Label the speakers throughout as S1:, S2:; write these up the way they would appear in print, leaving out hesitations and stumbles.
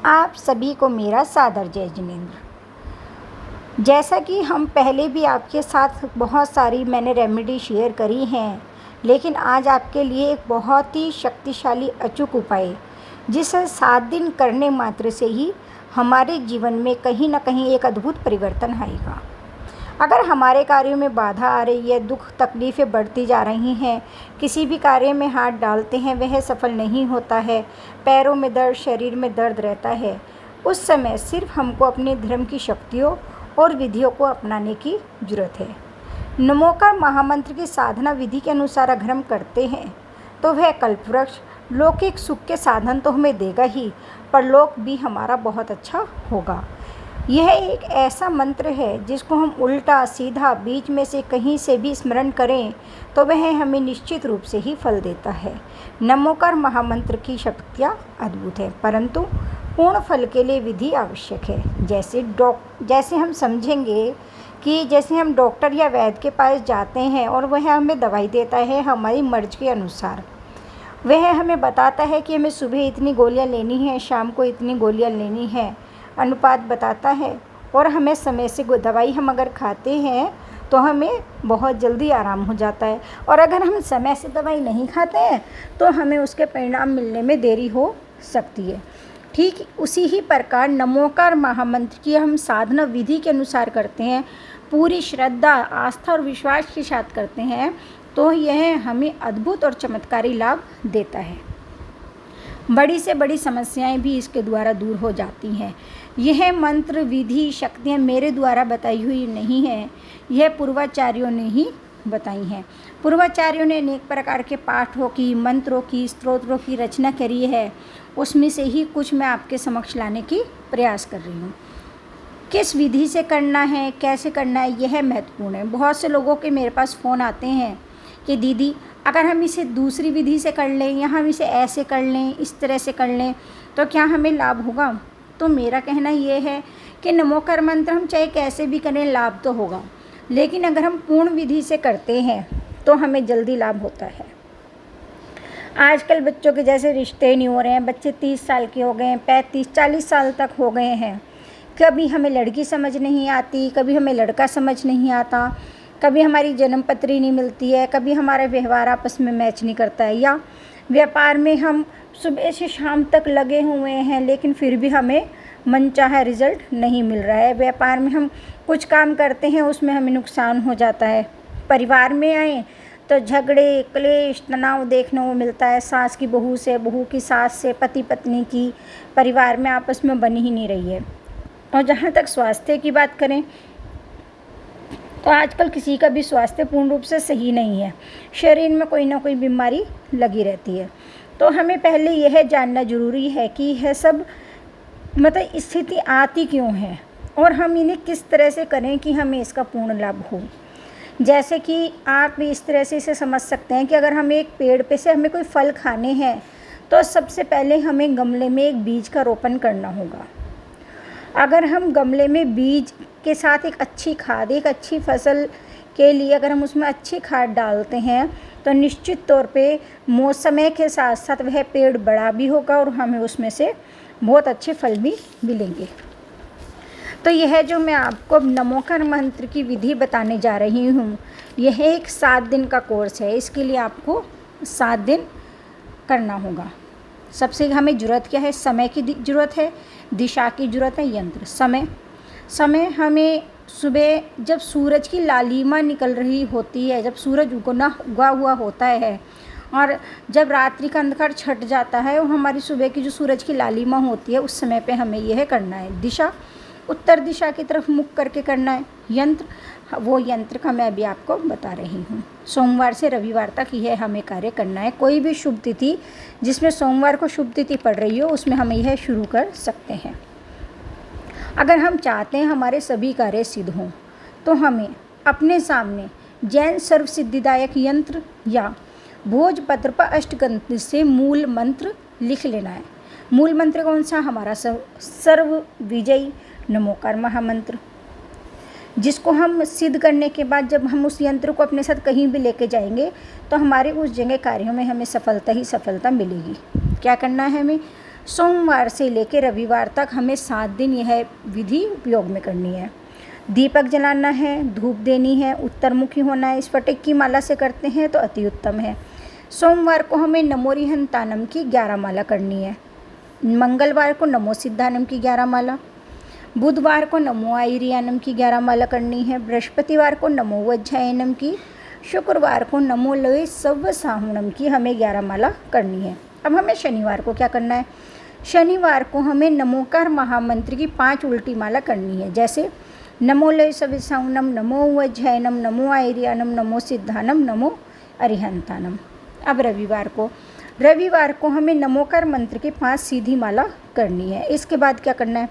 S1: आप सभी को मेरा सादर जय जिनेंद्र। जैसा कि हम पहले भी आपके साथ बहुत सारी मैंने रेमेडी शेयर करी हैं, लेकिन आज आपके लिए एक बहुत ही शक्तिशाली अचूक उपाय, जिसे 7 दिन करने मात्र से ही हमारे जीवन में कहीं ना कहीं एक अद्भुत परिवर्तन आएगा। अगर हमारे कार्यों में बाधा आ रही है, दुख तकलीफ़ें बढ़ती जा रही हैं, किसी भी कार्य में हाथ डालते हैं वह सफल नहीं होता है, पैरों में दर्द, शरीर में दर्द रहता है, उस समय सिर्फ हमको अपने धर्म की शक्तियों और विधियों को अपनाने की ज़रूरत है। नमोकार महामंत्र की साधना विधि के अनुसार अगर हम करते हैं तो वह कल्पवृक्ष लौकिक सुख के साधन तो हमें देगा ही, परलोक भी हमारा बहुत अच्छा होगा। यह एक ऐसा मंत्र है जिसको हम उल्टा सीधा बीच में से कहीं से भी स्मरण करें तो वह हमें निश्चित रूप से ही फल देता है। नमोकार महामंत्र की शक्तियाँ अद्भुत है, परंतु पूर्ण फल के लिए विधि आवश्यक है। जैसे हम समझेंगे कि जैसे हम डॉक्टर या वैद्य के पास जाते हैं और वह हमें दवाई देता है हमारी मर्ज़ के अनुसार। वह हमें बताता है कि हमें सुबह इतनी गोलियां लेनी है, शाम को इतनी गोलियां लेनी है, अनुपात बताता है, और हमें समय से दवाई हम अगर खाते हैं तो हमें बहुत जल्दी आराम हो जाता है, और अगर हम समय से दवाई नहीं खाते हैं तो हमें उसके परिणाम मिलने में देरी हो सकती है। ठीक उसी ही प्रकार नमोकार महामंत्र की हम साधना विधि के अनुसार करते हैं, पूरी श्रद्धा, आस्था और विश्वास के साथ करते हैं तो यह हमें अद्भुत और चमत्कारी लाभ देता है। बड़ी से बड़ी समस्याएं भी इसके द्वारा दूर हो जाती हैं। यह मंत्र विधि शक्तियाँ मेरे द्वारा बताई हुई नहीं है, यह पूर्वाचार्यों ने ही बताई हैं। पूर्वाचार्यों ने अनेक प्रकार के पाठों की, मंत्रों की, स्तोत्रों की रचना करी है, उसमें से ही कुछ मैं आपके समक्ष लाने की प्रयास कर रही हूँ। किस विधि से करना है, कैसे करना है, यह महत्वपूर्ण है। बहुत से लोगों के मेरे पास फ़ोन आते हैं कि दीदी अगर हम इसे दूसरी विधि से कर लें या हम इसे ऐसे कर लें, इस तरह से कर लें तो क्या हमें लाभ होगा? तो मेरा कहना ये है कि नमोकार मंत्र हम चाहे कैसे भी करें लाभ तो होगा, लेकिन अगर हम पूर्ण विधि से करते हैं तो हमें जल्दी लाभ होता है। आजकल बच्चों के जैसे रिश्ते नहीं हो रहे हैं, बच्चे 30 साल के हो गए हैं, 35-40 साल तक हो गए हैं, कभी हमें लड़की समझ नहीं आती, कभी हमें लड़का समझ नहीं आता, कभी हमारी जन्म पत्री नहीं मिलती है, कभी हमारा व्यवहार आपस में मैच नहीं करता है, या व्यापार में हम सुबह से शाम तक लगे हुए हैं लेकिन फिर भी हमें मनचाहा रिजल्ट नहीं मिल रहा है। व्यापार में हम कुछ काम करते हैं उसमें हमें नुकसान हो जाता है। परिवार में आए तो झगड़े, क्लेश, तनाव देखने को मिलता है, सास की बहू से, बहू की सास से, पति पत्नी की परिवार में आपस में बन ही नहीं रही है। और जहाँ तक स्वास्थ्य की बात करें तो आजकल किसी का भी स्वास्थ्य पूर्ण रूप से सही नहीं है, शरीर में कोई ना कोई बीमारी लगी रहती है। तो हमें पहले यह जानना ज़रूरी है कि यह सब मतलब स्थिति आती क्यों है और हम इन्हें किस तरह से करें कि हमें इसका पूर्ण लाभ हो। जैसे कि आप इस तरह से इसे समझ सकते हैं कि अगर हमें एक पेड़ पे से हमें कोई फल खाने हैं तो सबसे पहले हमें गमले में एक बीज का रोपण करना होगा। अगर हम गमले में बीज के साथ एक अच्छी खाद, एक अच्छी फसल के लिए अगर हम उसमें अच्छी खाद डालते हैं तो निश्चित तौर पे समय के साथ साथ वह पेड़ बड़ा भी होगा और हमें उसमें से बहुत अच्छे फल भी मिलेंगे। तो यह जो मैं आपको नमोकार मंत्र की विधि बताने जा रही हूँ, यह एक 7 दिन का कोर्स है। इसके लिए आपको 7 दिन करना होगा। सबसे हमें ज़रूरत क्या है? समय की ज़रूरत है, दिशा की ज़रूरत है, यंत्र। समय हमें सुबह जब सूरज की लालिमा निकल रही होती है, जब सूरज उगा हुआ होता है और जब रात्रि का अंधकार छट जाता है और हमारी सुबह की जो सूरज की लालिमा होती है उस समय पे हमें यह करना है। दिशा उत्तर दिशा की तरफ मुख करके करना है। यंत्र, वो यंत्र का मैं अभी आपको बता रही हूँ। सोमवार से रविवार तक यह हमें कार्य करना है। कोई भी शुभ तिथि जिसमें सोमवार को शुभ तिथि पड़ रही हो उसमें हम यह शुरू कर सकते हैं। अगर हम चाहते हैं हमारे सभी कार्य सिद्ध हों तो हमें अपने सामने जैन सर्व सिद्धिदायक यंत्र या भोजपत्र पर अष्टगंध से मूल मंत्र लिख लेना है। मूल मंत्र कौन सा? हमारा सर्व विजयी नमोकार महामंत्र, जिसको हम सिद्ध करने के बाद जब हम उस यंत्र को अपने साथ कहीं भी लेके जाएंगे तो हमारे उस जगह कार्यों में हमें सफलता ही सफलता मिलेगी। क्या करना है? हमें सोमवार से लेकर रविवार तक हमें 7 दिन यह विधि उपयोग में करनी है। दीपक जलाना है, धूप देनी है, उत्तरमुखी होना है। स्फटिक की माला से करते हैं तो अति उत्तम है। सोमवार को हमें नमो रिहंतानम की 11 माला करनी है। मंगलवार को नमो सिद्धानम की 11 माला, बुधवार को नमो आयरियानम की 11 माला करनी है। बृहस्पतिवार को नमो वज्जायनम की, शुक्रवार को नमो लवे सव्व साहुणम की हमें 11 माला करनी है। अब हमें शनिवार को क्या करना है? शनिवार को हमें नमोकार महामंत्र की 5 उल्टी माला करनी है, जैसे नमो लय सविसाउनम, नमो वज्जायनम, नमो आयरियानम, नमो सिद्धानम, नमो अरिहंतानम। अब रविवार को हमें नमोकार मंत्र की 5 सीधी माला करनी है। इसके बाद क्या करना है?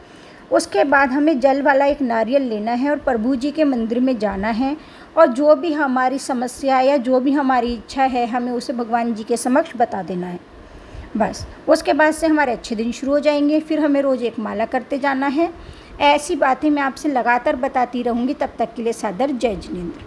S1: उसके बाद हमें जल वाला एक नारियल लेना है और प्रभु जी के मंदिर में जाना है और जो भी हमारी समस्या या जो भी हमारी इच्छा है हमें उसे भगवान जी के समक्ष बता देना है। बस उसके बाद से हमारे अच्छे दिन शुरू हो जाएंगे। फिर हमें रोज़ एक माला करते जाना है। ऐसी बातें मैं आपसे लगातार बताती रहूँगी। तब तक के लिए सादर जय जिनेंद्र।